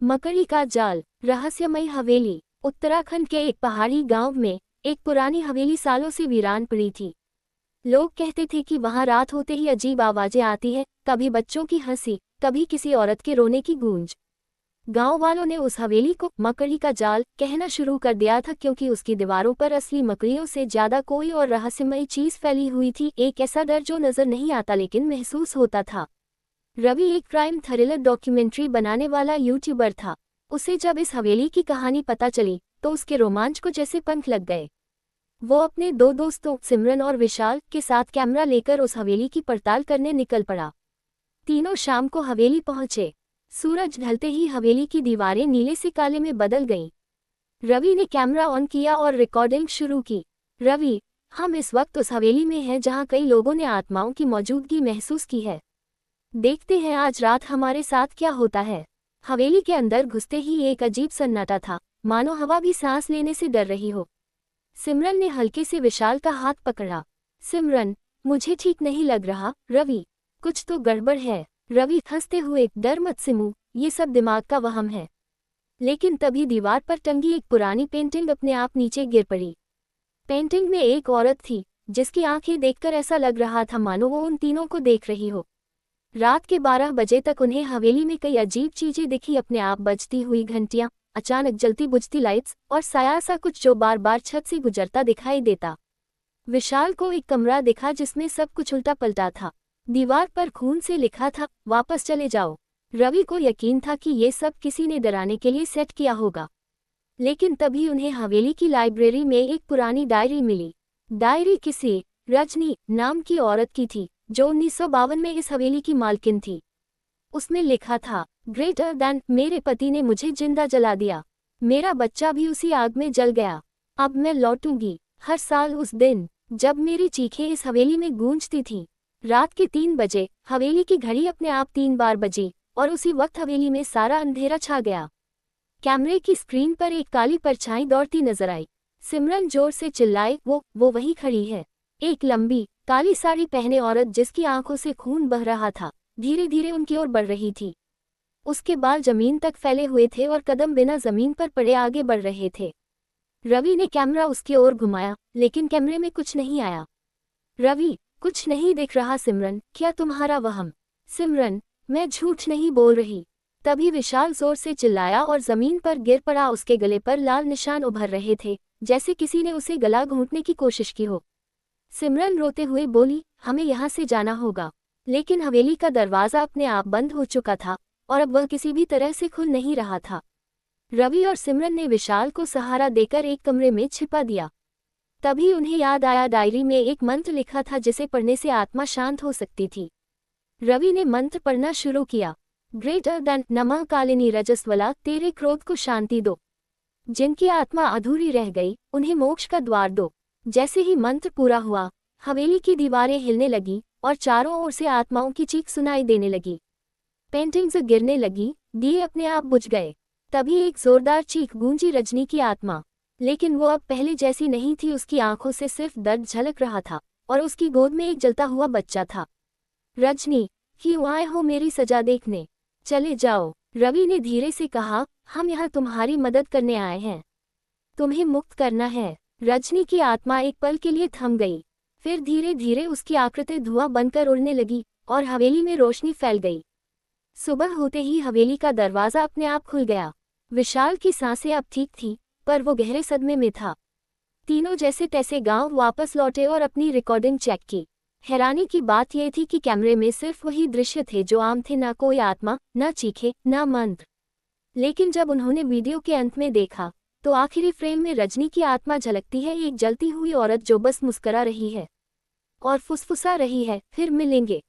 मकड़ी का जाल, रहस्यमयी हवेली। उत्तराखंड के एक पहाड़ी गांव में एक पुरानी हवेली सालों से वीरान पड़ी थी। लोग कहते थे कि वहां रात होते ही अजीब आवाजें आती है, कभी बच्चों की हंसी, कभी किसी औरत के रोने की गूंज। गांव वालों ने उस हवेली को मकड़ी का जाल कहना शुरू कर दिया था, क्योंकि उसकी दीवारों पर असली मकड़ियों से ज्यादा कोई और रहस्यमयी चीज फैली हुई थी, एक ऐसा डर जो नजर नहीं आता लेकिन महसूस होता था। रवि एक क्राइम थ्रिलर डॉक्यूमेंट्री बनाने वाला यूट्यूबर था। उसे जब इस हवेली की कहानी पता चली तो उसके रोमांच को जैसे पंख लग गए। वो अपने दो दोस्तों सिमरन और विशाल के साथ कैमरा लेकर उस हवेली की पड़ताल करने निकल पड़ा। तीनों शाम को हवेली पहुंचे। सूरज ढलते ही हवेली की दीवारें नीले से काले में बदल गईं। रवि ने कैमरा ऑन किया और रिकॉर्डिंग शुरू की। रवि, हम इस वक्त उस हवेली में हैं जहां कई लोगों ने आत्माओं की मौजूदगी महसूस की है। देखते हैं आज रात हमारे साथ क्या होता है। हवेली के अंदर घुसते ही एक अजीब सन्नाटा था, मानो हवा भी सांस लेने से डर रही हो। सिमरन ने हल्के से विशाल का हाथ पकड़ा। सिमरन, मुझे ठीक नहीं लग रहा। रवि, कुछ तो गड़बड़ है। रवि हंसते हुए, डर मत सिमू, ये सब दिमाग का वहम है। लेकिन तभी दीवार पर टंगी एक पुरानी पेंटिंग अपने आप नीचे गिर पड़ी। पेंटिंग में एक औरत थी जिसकी आंखें देखकर ऐसा लग रहा था मानो वो उन तीनों को देख रही हो। रात के 12 बजे तक उन्हें हवेली में कई अजीब चीजें दिखी, अपने आप बजती हुई घंटियां, अचानक जलती बुझती लाइट्स और साया सा कुछ जो बार बार छत से गुजरता दिखाई देता। विशाल को एक कमरा दिखा जिसमें सब कुछ उल्टा पलटा था। दीवार पर खून से लिखा था, वापस चले जाओ। रवि को यकीन था कि ये सब किसी ने डराने के लिए सेट किया होगा। लेकिन तभी उन्हें हवेली की लाइब्रेरी में एक पुरानी डायरी मिली। डायरी किसी रजनी नाम की औरत की थी जो 1952 में इस हवेली की मालकिन थी। उसमें लिखा था, ग्रेटर दैन, मेरे पति ने मुझे जिंदा जला दिया। मेरा बच्चा भी उसी आग में जल गया। अब मैं लौटूंगी। हर साल उस दिन जब मेरी चीखें इस हवेली में गूंजती थीं। रात के 3 बजे हवेली की घड़ी अपने आप 3 बार बजी और उसी वक्त हवेली में सारा अंधेरा छा गया। कैमरे की स्क्रीन पर एक काली परछाई दौड़ती नजर आई। सिमरन जोर से चिल्लाए, वो वही खड़ी है। एक लंबी काली साड़ी पहने औरत जिसकी आंखों से खून बह रहा था, धीरे धीरे उनकी ओर बढ़ रही थी। उसके बाल जमीन तक फैले हुए थे और कदम बिना जमीन पर पड़े आगे बढ़ रहे थे। रवि ने कैमरा उसकी ओर घुमाया, लेकिन कैमरे में कुछ नहीं आया। रवि, कुछ नहीं दिख रहा। सिमरन, क्या तुम्हारा वहम? सिमरन, मैं झूठ नहीं बोल रही। तभी विशाल जोर से चिल्लाया और जमीन पर गिर पड़ा। उसके गले पर लाल निशान उभर रहे थे, जैसे किसी ने उसे गला घोंटने की कोशिश की हो। सिमरन रोते हुए बोली, हमें यहाँ से जाना होगा। लेकिन हवेली का दरवाजा अपने आप बंद हो चुका था और अब वह किसी भी तरह से खुल नहीं रहा था। रवि और सिमरन ने विशाल को सहारा देकर एक कमरे में छिपा दिया। तभी उन्हें याद आया, डायरी में एक मंत्र लिखा था जिसे पढ़ने से आत्मा शांत हो सकती थी। रवि ने मंत्र पढ़ना शुरू किया। ग्रेटर दैन, नमः कालिनी रजस्वला, तेरे क्रोध को शांति दो। जिनकी आत्मा अधूरी रह गई उन्हें मोक्ष का द्वार दो। जैसे ही मंत्र पूरा हुआ, हवेली की दीवारें हिलने लगी और चारों ओर से आत्माओं की चीख सुनाई देने लगी। पेंटिंग्स गिरने लगी, दिए अपने आप बुझ गए। तभी एक जोरदार चीख गूंजी, रजनी की आत्मा। लेकिन वो अब पहले जैसी नहीं थी। उसकी आंखों से सिर्फ दर्द झलक रहा था और उसकी गोद में एक जलता हुआ बच्चा था। रजनी, क्यों आए हो मेरी सजा देखने? चले जाओ। रवि ने धीरे से कहा, हम यहाँ तुम्हारी मदद करने आए हैं। तुम्हें मुक्त करना है। रजनी की आत्मा एक पल के लिए थम गई, फिर धीरे धीरे उसकी आकृति धुआं बनकर उड़ने लगी और हवेली में रोशनी फैल गई। सुबह होते ही हवेली का दरवाजा अपने आप खुल गया। विशाल की सांसें अब ठीक थीं, पर वो गहरे सदमे में था। तीनों जैसे तैसे गांव वापस लौटे और अपनी रिकॉर्डिंग चेक की। हैरानी की बात यह थी कि कैमरे में सिर्फ वही दृश्य थे जो आम थे, ना कोई आत्मा, ना चीखे, ना मंत्र। लेकिन जब उन्होंने वीडियो के अंत में देखा तो आखिरी फ्रेम में रजनी की आत्मा झलकती है, एक जलती हुई औरत जो बस मुस्करा रही है और फुसफुसा रही है, फिर मिलेंगे।